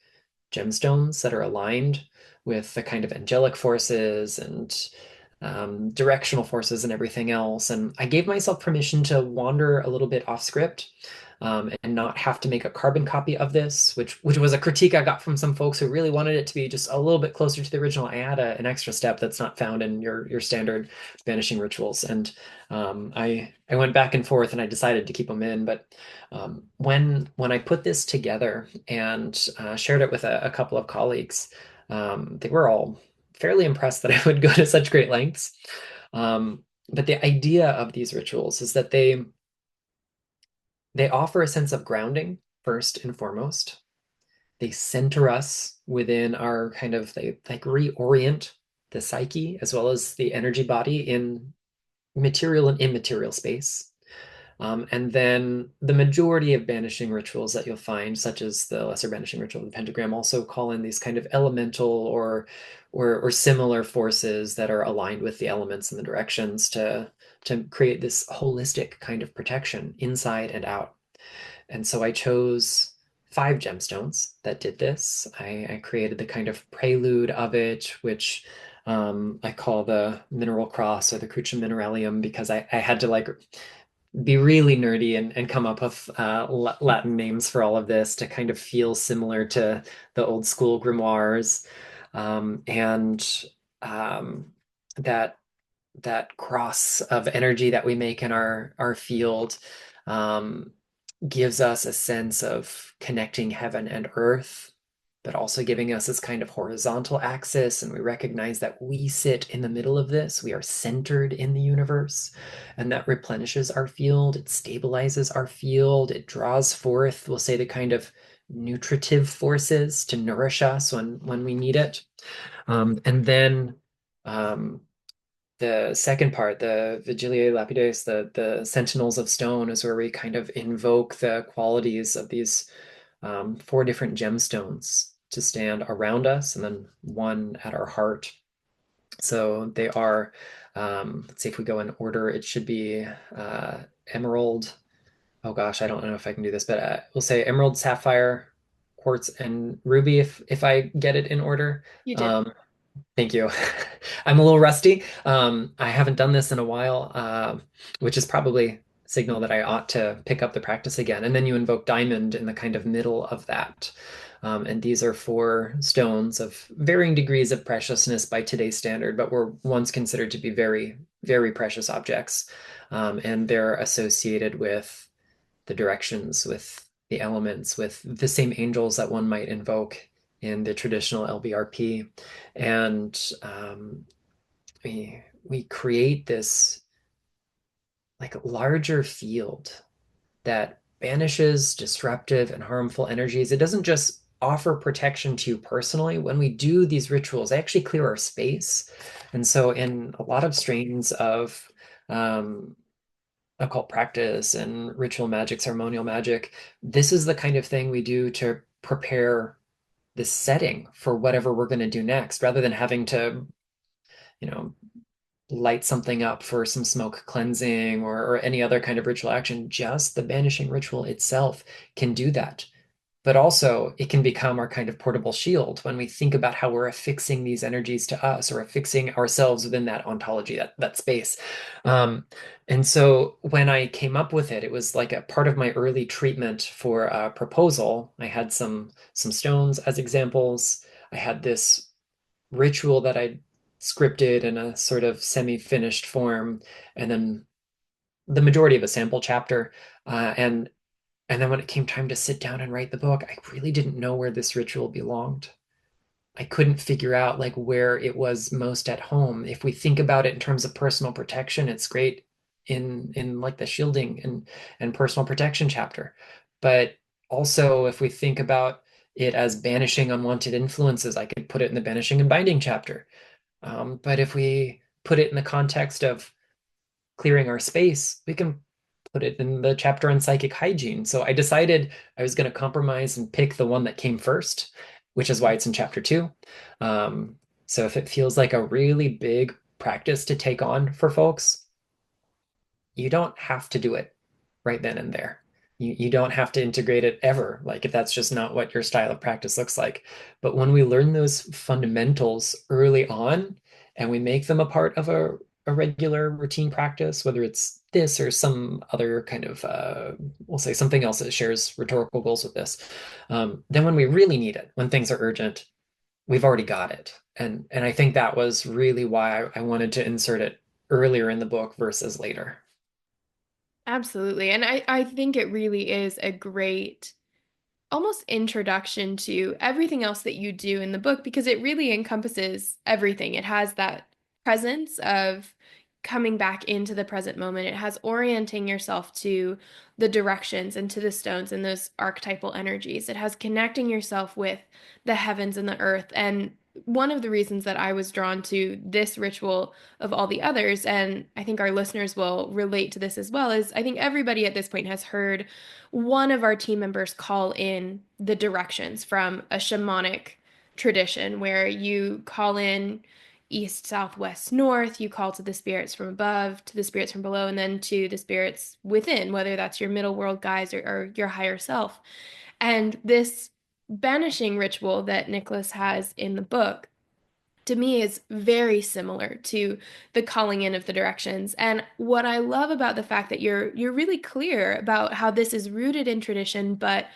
gemstones that are aligned with the kind of angelic forces and directional forces and everything else. And I gave myself permission to wander a little bit off script, and not have to make a carbon copy of this, which was a critique I got from some folks who really wanted it to be just a little bit closer to the original. I add an extra step that's not found in your standard banishing rituals, and I went back and forth, and I decided to keep them in. But when I put this together and shared it with a couple of colleagues, they were all fairly impressed that I would go to such great lengths. But the idea of these rituals is that they offer a sense of grounding first and foremost. They center us within our kind of, they like reorient the psyche as well as the energy body in material and immaterial space. And then the majority of banishing rituals that you'll find, such as the lesser banishing ritual of the pentagram, also call in these kind of elemental or similar forces that are aligned with the elements and the directions to create this holistic kind of protection inside and out. And so I chose 5 gemstones that did this. I created the kind of prelude of it, which I call the mineral cross or the crucium mineralium, because I had to like be really nerdy and come up with Latin names for all of this to kind of feel similar to the old school grimoires. And that that cross of energy that we make in our field um, gives us a sense of connecting heaven and earth, but also giving us this kind of horizontal axis. And we recognize that we sit in the middle of this. We are centered in the universe, and that replenishes our field. It stabilizes our field. It draws forth, we'll say, the kind of nutritive forces to nourish us when we need it. And then um, the second part, the Vigiliae Lapides, the Sentinels of Stone, is where we kind of invoke the qualities of these 4 different gemstones to stand around us, and then one at our heart. So they are, let's see if we go in order, it should be emerald. Oh gosh, I don't know if I can do this, but we'll say emerald, sapphire, quartz, and ruby if I get it in order. You did. Um, Thank you. I'm a little rusty. I haven't done this in a while, which is probably a signal that I ought to pick up the practice again. And then you invoke diamond in the kind of middle of that. And these are 4 stones of varying degrees of preciousness by today's standard, but were once considered to be very, very precious objects. And they're associated with the directions, with the elements, with the same angels that one might invoke in the traditional LBRP. And we create this like larger field that banishes disruptive and harmful energies. It doesn't just offer protection to you personally. When we do these rituals, they actually clear our space. And so in a lot of strains of um, occult practice and ritual magic, ceremonial magic, this is the kind of thing we do to prepare this setting for whatever we're going to do next, rather than having to, you know, light something up for some smoke cleansing or any other kind of ritual action. Just the banishing ritual itself can do that. But also, it can become our kind of portable shield when we think about how we're affixing these energies to us or affixing ourselves within that ontology, that space. And so when I came up with it, it was like a part of my early treatment for a proposal. I had some stones as examples. I had this ritual that I scripted in a sort of semi-finished form, and then the majority of a sample chapter. And then when it came time to sit down and write the book, I really didn't know where this ritual belonged. I couldn't figure out like where it was most at home. If we think about it in terms of personal protection, it's great in like the shielding and personal protection chapter. But also if we think about it as banishing unwanted influences, I could put it in the banishing and binding chapter. But if we put it in the context of clearing our space, we can put it in the chapter on psychic hygiene. So I decided I was going to compromise and pick the one that came first. which is why it's in chapter two. So if it feels like a really big practice to take on for folks, you don't have to do it right then and there. You don't have to integrate it ever, like if that's just not what your style of practice looks like. But when we learn those fundamentals early on and we make them a part of a regular routine practice, whether it's this or some other kind of, we'll say something else that shares rhetorical goals with this, then when we really need it, when things are urgent, we've already got it. And I think that was really why I wanted to insert it earlier in the book versus later. Absolutely. And I think it really is a great almost introduction to everything else that you do in the book because it really encompasses everything. It has that presence of coming back into the present moment. It has orienting yourself to the directions and to the stones and those archetypal energies. It has connecting yourself with the heavens and the earth. And one of the reasons that I was drawn to this ritual of all the others, and I think our listeners will relate to this as well, is I think everybody at this point has heard one of our team members call in the directions from a shamanic tradition where you call in east, south, west, north, you call to the spirits from above, to the spirits from below, and then to the spirits within, whether that's your middle world guides or your higher self. And this banishing ritual that Nicholas has in the book to me is very similar to the calling in of the directions. And what I love about the fact that you're really clear about how this is rooted in tradition, but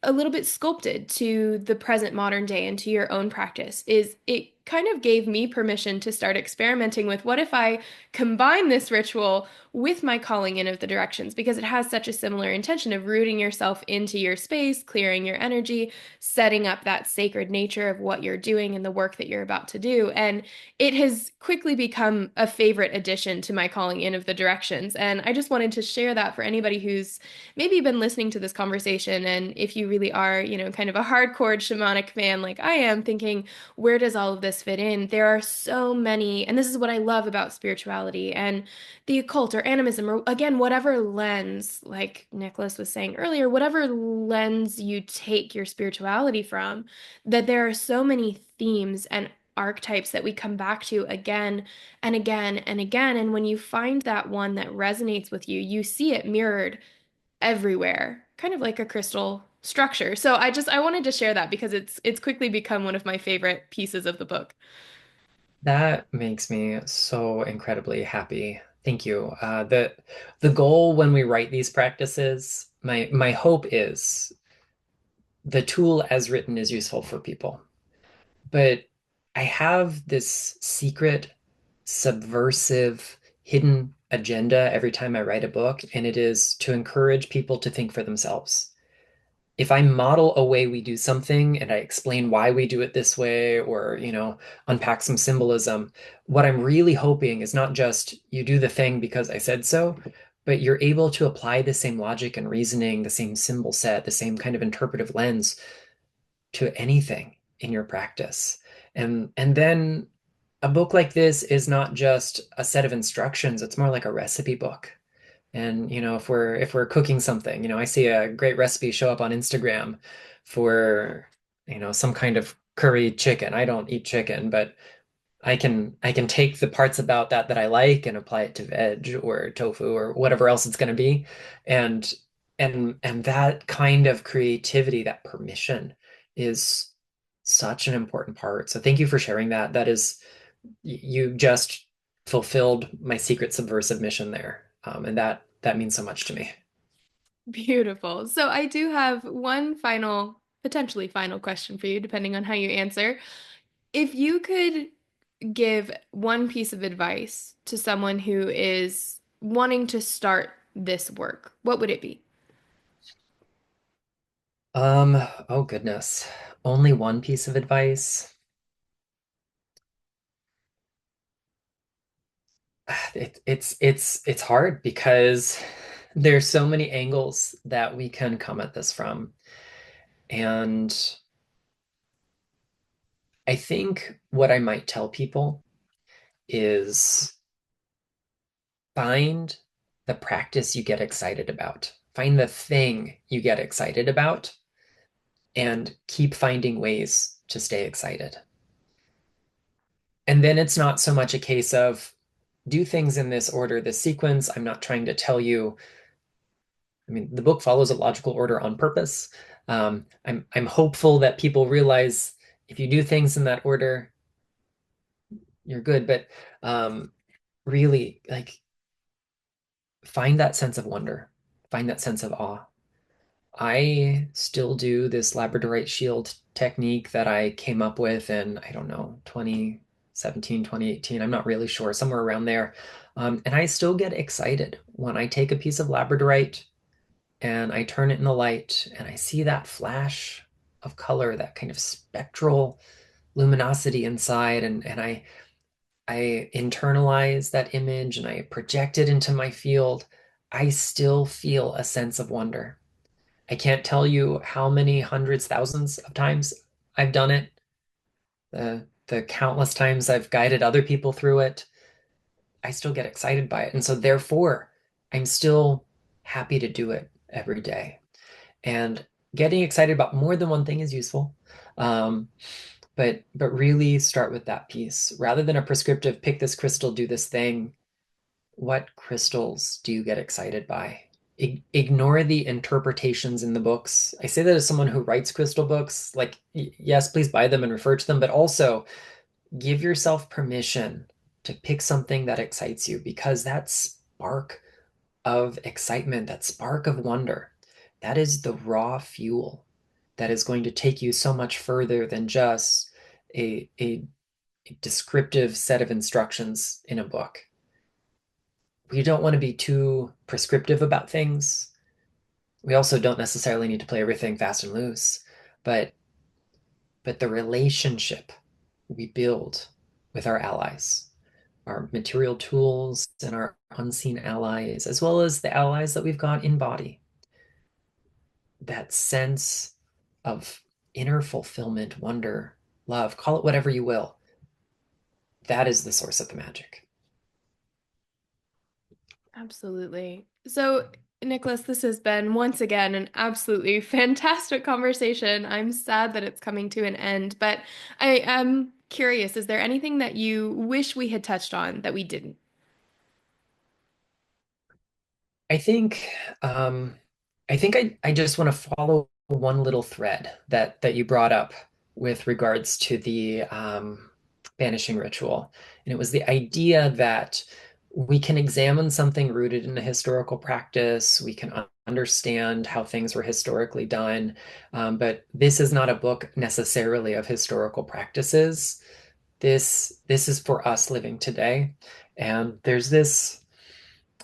a little bit sculpted to the present modern day and to your own practice is it kind of gave me permission to start experimenting with what if I combine this ritual with my calling in of the directions because it has such a similar intention of rooting yourself into your space, clearing your energy, setting up that sacred nature of what you're doing and the work that you're about to do. And it has quickly become a favorite addition to my calling in of the directions. And I just wanted to share that for anybody who's maybe been listening to this conversation. And if you really are, kind of a hardcore shamanic fan like I am, thinking, where does all of this fit in? There are so many, and this is what I love about spirituality and the occult or animism, or again, whatever lens, like Nicholas was saying earlier, whatever lens you take your spirituality from, that there are so many themes and archetypes that we come back to again and again and again. And when you find that one that resonates with you, you see it mirrored everywhere, kind of like a crystal structure. So I wanted to share that because it's quickly become one of my favorite pieces of the book. That makes me so incredibly happy. Thank you. The goal when we write these practices, my hope is the tool as written is useful for people. But I have this secret, subversive, hidden agenda every time I write a book, and it is to encourage people to think for themselves. If I model a way we do something and I explain why we do it this way or, unpack some symbolism, what I'm really hoping is not just you do the thing because I said so, but you're able to apply the same logic and reasoning, the same symbol set, the same kind of interpretive lens to anything in your practice. And then a book like this is not just a set of instructions, it's more like a recipe book. And if we're cooking something, I see a great recipe show up on Instagram for, some kind of curry chicken. I don't eat chicken, but I can take the parts about that I like and apply it to veg or tofu or whatever else it's going to be. And and that kind of creativity, that permission is such an important part. So thank you for sharing that. That is, you just fulfilled my secret subversive mission there. And that means so much to me. Beautiful. So I do have one final, potentially final question for you, depending on how you answer. If you could give one piece of advice to someone who is wanting to start this work, what would it be? Oh goodness. Only one piece of advice. It's hard because there's so many angles that we can come at this from. And I think what I might tell people is find the practice you get excited about. Find the thing you get excited about and keep finding ways to stay excited. And then it's not so much a case of do things in this order, this sequence. I'm not trying to tell you, I mean, the book follows a logical order on purpose. I'm hopeful that people realize if you do things in that order, you're good. But really, like, find that sense of wonder, find that sense of awe. I still do this Labradorite shield technique that I came up with in, I don't know, 2017, 2018. I'm not really sure, somewhere around there. And I still get excited when I take a piece of Labradorite and I turn it in the light and I see that flash of color, that kind of spectral luminosity inside, and I internalize that image and I project it into my field. I still feel a sense of wonder. I can't tell you how many hundreds, thousands of times I've done it, the countless times I've guided other people through it. I still get excited by it. And so therefore, I'm still happy to do it every day. And getting excited about more than one thing is useful. Um, but really start with that piece rather than a prescriptive pick this crystal, do this thing. What crystals do you get excited by? Ignore the interpretations in the books. I say that as someone who writes crystal books. Like, yes, please buy them and refer to them, but also give yourself permission to pick something that excites you, because that spark of excitement, that spark of wonder, that is the raw fuel that is going to take you so much further than just a descriptive set of instructions in a book. We don't want to be too prescriptive about things. We also don't necessarily need to play everything fast and loose, but the relationship we build with our allies, our material tools and our unseen allies, as well as the allies that we've got in body, that sense of inner fulfillment, wonder, love, call it whatever you will, that is the source of the magic. Absolutely. So, Nicholas, this has been once again an absolutely fantastic conversation. I'm sad that it's coming to an end, but I am curious, is there anything that you wish we had touched on that we didn't? I think um, I just want to follow one little thread that you brought up with regards to the banishing ritual. And it was the idea that we can examine something rooted in a historical practice, we can understand how things were historically done, but this is not a book necessarily of historical practices. This is for us living today. And there's this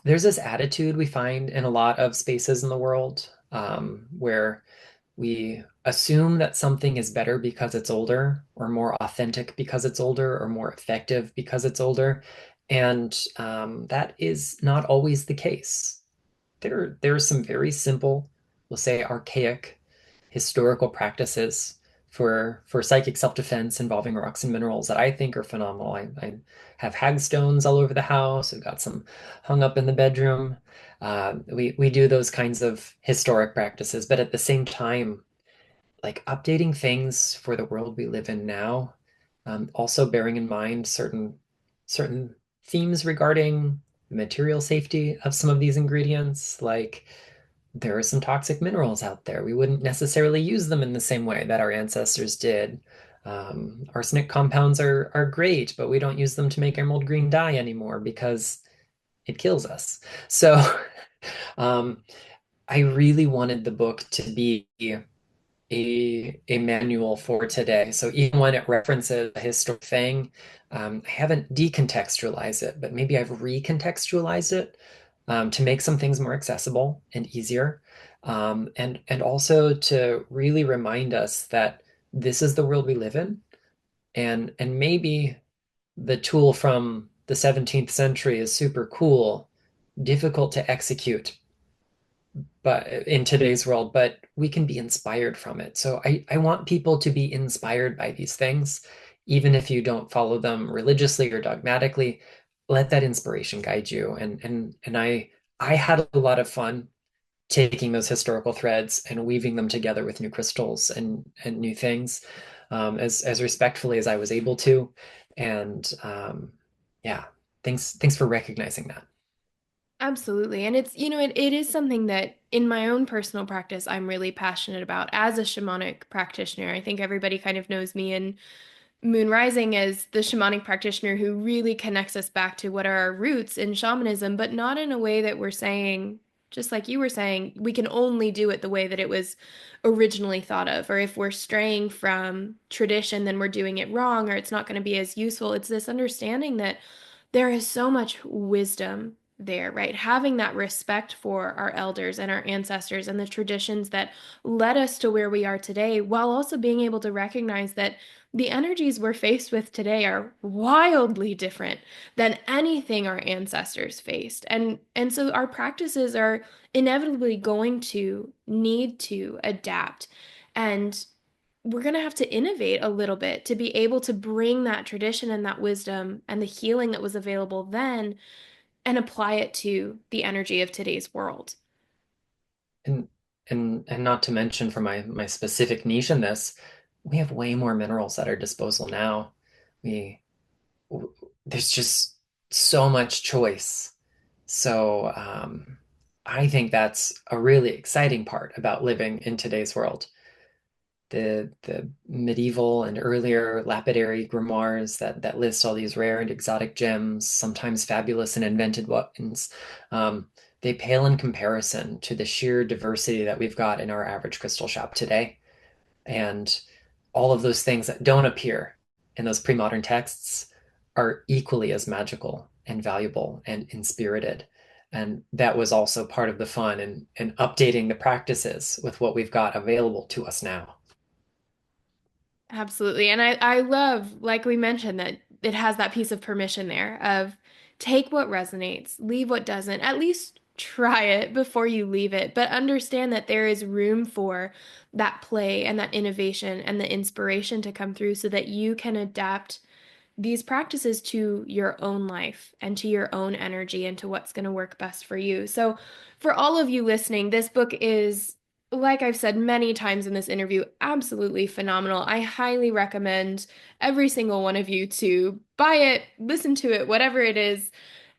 attitude we find in a lot of spaces in the world, where we assume that something is better because it's older, or more authentic because it's older, or more effective because it's older. And that is not always the case. There are some very simple, we'll say archaic historical practices for psychic self-defense involving rocks and minerals that I think are phenomenal. I have hagstones all over the house. We've got some hung up in the bedroom. We do those kinds of historic practices, but at the same time, like updating things for the world we live in now, also bearing in mind certain themes regarding the material safety of some of these ingredients, like there are some toxic minerals out there. We wouldn't necessarily use them in the same way that our ancestors did. Arsenic compounds are great, but we don't use them to make emerald green dye anymore because it kills us. So um, I really wanted the book to be a manual for today. So even when it references a historic thing, I haven't decontextualized it, but maybe I've recontextualized it, to make some things more accessible and easier, and also to really remind us that this is the world we live in, and maybe the tool from the 17th century is super cool, difficult to execute, but in today's world, but we can be inspired from it. So I want people to be inspired by these things, even if you don't follow them religiously or dogmatically. Let that inspiration guide you. And I had a lot of fun taking those historical threads and weaving them together with new crystals and new things, as respectfully as I was able to. And yeah, thanks for recognizing that. Absolutely. And it's, it is something that in my own personal practice, I'm really passionate about as a shamanic practitioner. I think everybody kind of knows me in Moon Rising as the shamanic practitioner who really connects us back to what are our roots in shamanism, but not in a way that we're saying, just like you were saying, we can only do it the way that it was originally thought of. Or if we're straying from tradition, then we're doing it wrong, or it's not going to be as useful. It's this understanding that there is so much wisdom there, right? Having that respect for our elders and our ancestors and the traditions that led us to where we are today, while also being able to recognize that the energies we're faced with today are wildly different than anything our ancestors faced. And so our practices are inevitably going to need to adapt. And we're going to have to innovate a little bit to be able to bring that tradition and that wisdom and the healing that was available then and apply it to the energy of today's world. And and not to mention for my specific niche in this, we have way more minerals at our disposal now. We there's just so much choice. So I think that's a really exciting part about living in today's world. The medieval and earlier lapidary grimoires that list all these rare and exotic gems, sometimes fabulous and invented weapons, um, they pale in comparison to the sheer diversity that we've got in our average crystal shop today. And all of those things that don't appear in those pre-modern texts are equally as magical and valuable and inspirited. And that was also part of the fun and updating the practices with what we've got available to us now. Absolutely. And I love, like we mentioned, that it has that piece of permission there of take what resonates, leave what doesn't. At least try it before you leave it, but understand that there is room for that play and that innovation and the inspiration to come through so that you can adapt these practices to your own life and to your own energy and to what's going to work best for you. So, for all of you listening, this book is, like I've said many times in this interview, absolutely phenomenal. I highly recommend every single one of you to buy it, listen to it, whatever it is,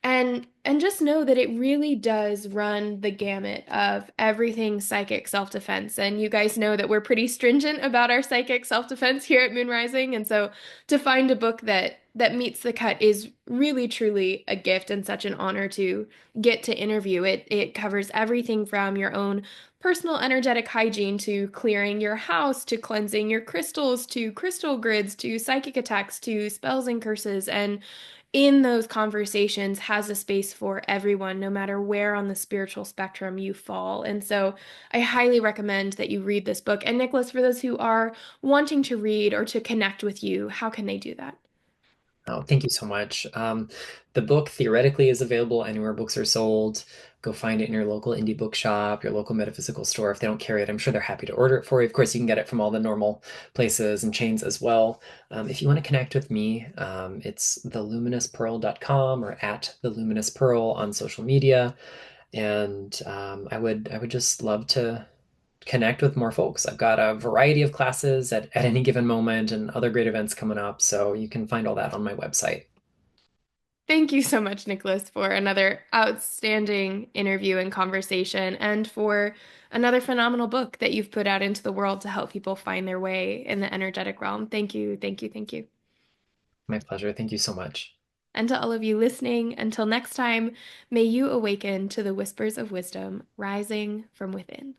and just know that it really does run the gamut of everything psychic self-defense. And you guys know that we're pretty stringent about our psychic self-defense here at Moon Rising, and so to find a book that meets the cut is really truly a gift and such an honor to get to interview it. It covers everything from your own personal energetic hygiene to clearing your house to cleansing your crystals to crystal grids to psychic attacks to spells and curses, and in those conversations has a space for everyone, no matter where on the spiritual spectrum you fall. And so I highly recommend that you read this book. And Nicholas, for those who are wanting to read or to connect with you, how can they do that? Oh, thank you so much. The book theoretically is available anywhere books are sold. Go find it in your local indie bookshop, your local metaphysical store. If they don't carry it, I'm sure they're happy to order it for you. Of course, you can get it from all the normal places and chains as well. If you want to connect with me, it's theluminouspearl.com or at theluminouspearl on social media. And I would just love to connect with more folks. I've got a variety of classes at any given moment and other great events coming up. So you can find all that on my website. Thank you so much, Nicholas, for another outstanding interview and conversation, and for another phenomenal book that you've put out into the world to help people find their way in the energetic realm. Thank you, thank you, thank you. My pleasure. Thank you so much. And to all of you listening, until next time, may you awaken to the whispers of wisdom rising from within.